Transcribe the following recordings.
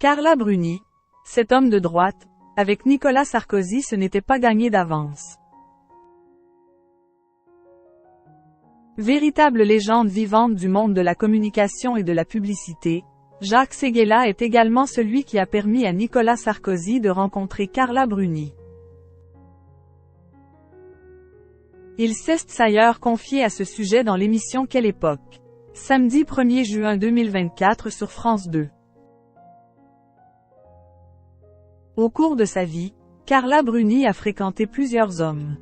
Carla Bruni, cet homme de droite, avec Nicolas Sarkozy ce n'était pas gagné d'avance. Véritable légende vivante du monde de la communication et de la publicité, Jacques Séguéla est également celui qui a permis à Nicolas Sarkozy de rencontrer Carla Bruni. Il s'est d'ailleurs confié à ce sujet dans l'émission Quelle époque, samedi 1er juin 2024 sur France 2. Au cours de sa vie, Carla Bruni a fréquenté plusieurs hommes.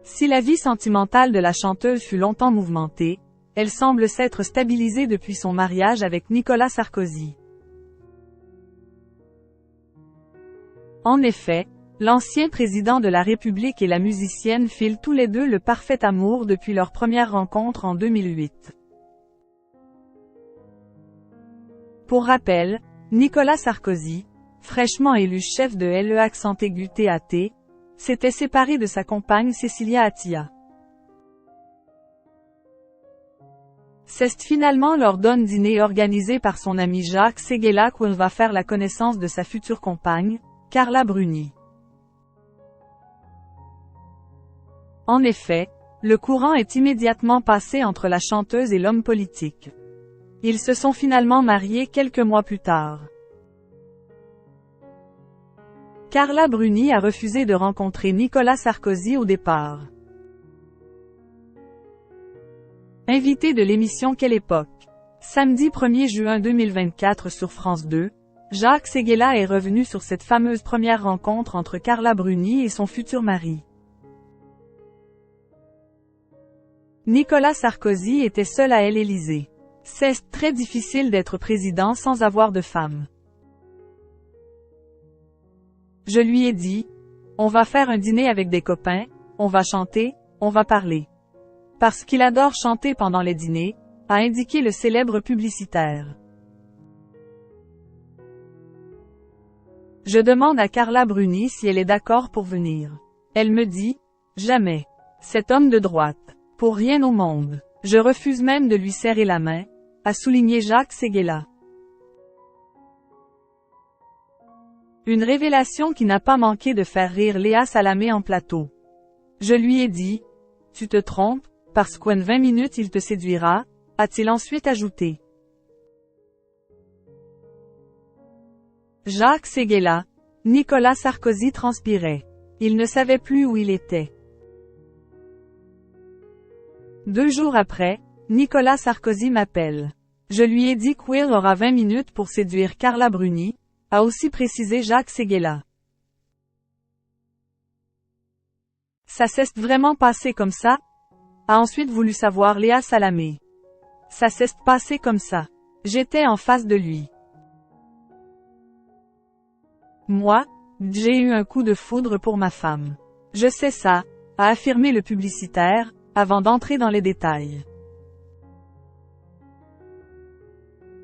Si la vie sentimentale de la chanteuse fut longtemps mouvementée, elle semble s'être stabilisée depuis son mariage avec Nicolas Sarkozy. En effet, l'ancien président de la République et la musicienne filent tous les deux le parfait amour depuis leur première rencontre en 2008. Pour rappel, Nicolas Sarkozy, fraîchement élu chef de l'EACCT, s'était séparé de sa compagne Cécilia Attia. C'est finalement lors d'un dîner organisé par son ami Jacques Séguéla qu'on va faire la connaissance de sa future compagne, Carla Bruni. En effet, le courant est immédiatement passé entre la chanteuse et l'homme politique. Ils se sont finalement mariés quelques mois plus tard. Carla Bruni a refusé de rencontrer Nicolas Sarkozy au départ. Invité de l'émission Quelle époque, samedi 1er juin 2024 sur France 2, Jacques Séguéla est revenu sur cette fameuse première rencontre entre Carla Bruni et son futur mari. Nicolas Sarkozy était seul à l'Élysée. C'est très difficile d'être président sans avoir de femme. Je lui ai dit, on va faire un dîner avec des copains, on va chanter, on va parler. Parce qu'il adore chanter pendant les dîners, a indiqué le célèbre publicitaire. Je demande à Carla Bruni si elle est d'accord pour venir. Elle me dit, jamais. Cet homme de droite. Pour rien au monde. Je refuse même de lui serrer la main, a souligné Jacques Séguéla. Une révélation qui n'a pas manqué de faire rire Léa Salamé en plateau. Je lui ai dit, tu te trompes, parce qu'en 20 minutes il te séduira, a-t-il ensuite ajouté. Jacques Séguéla, Nicolas Sarkozy transpirait. Il ne savait plus où il était. 2 jours après, Nicolas Sarkozy m'appelle. Je lui ai dit qu'il aura 20 minutes pour séduire Carla Bruni, a aussi précisé Jacques Séguéla. Ça s'est vraiment passé comme ça? A ensuite voulu savoir Léa Salamé. Ça s'est passé comme ça. J'étais en face de lui. Moi, j'ai eu un coup de foudre pour ma femme. Je sais ça, a affirmé le publicitaire, avant d'entrer dans les détails.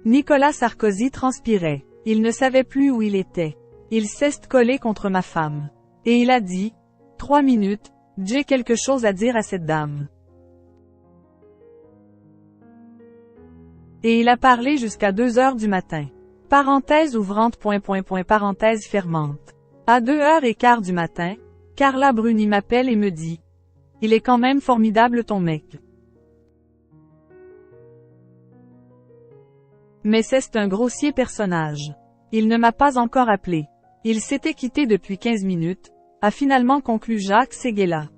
Nicolas Sarkozy transpirait. Il ne savait plus où il était. Il s'est collé contre ma femme. Et il a dit, 3 minutes, j'ai quelque chose à dire à cette dame. Et il a parlé jusqu'à 2 heures du matin. Parenthèse ouvrante ... parenthèse fermante. À 2h15 du matin, Carla Bruni m'appelle et me dit, il est quand même formidable ton mec. Mais c'est un grossier personnage. Il ne m'a pas encore appelé. Il s'était quitté depuis 15 minutes, a finalement conclu Jacques Séguéla.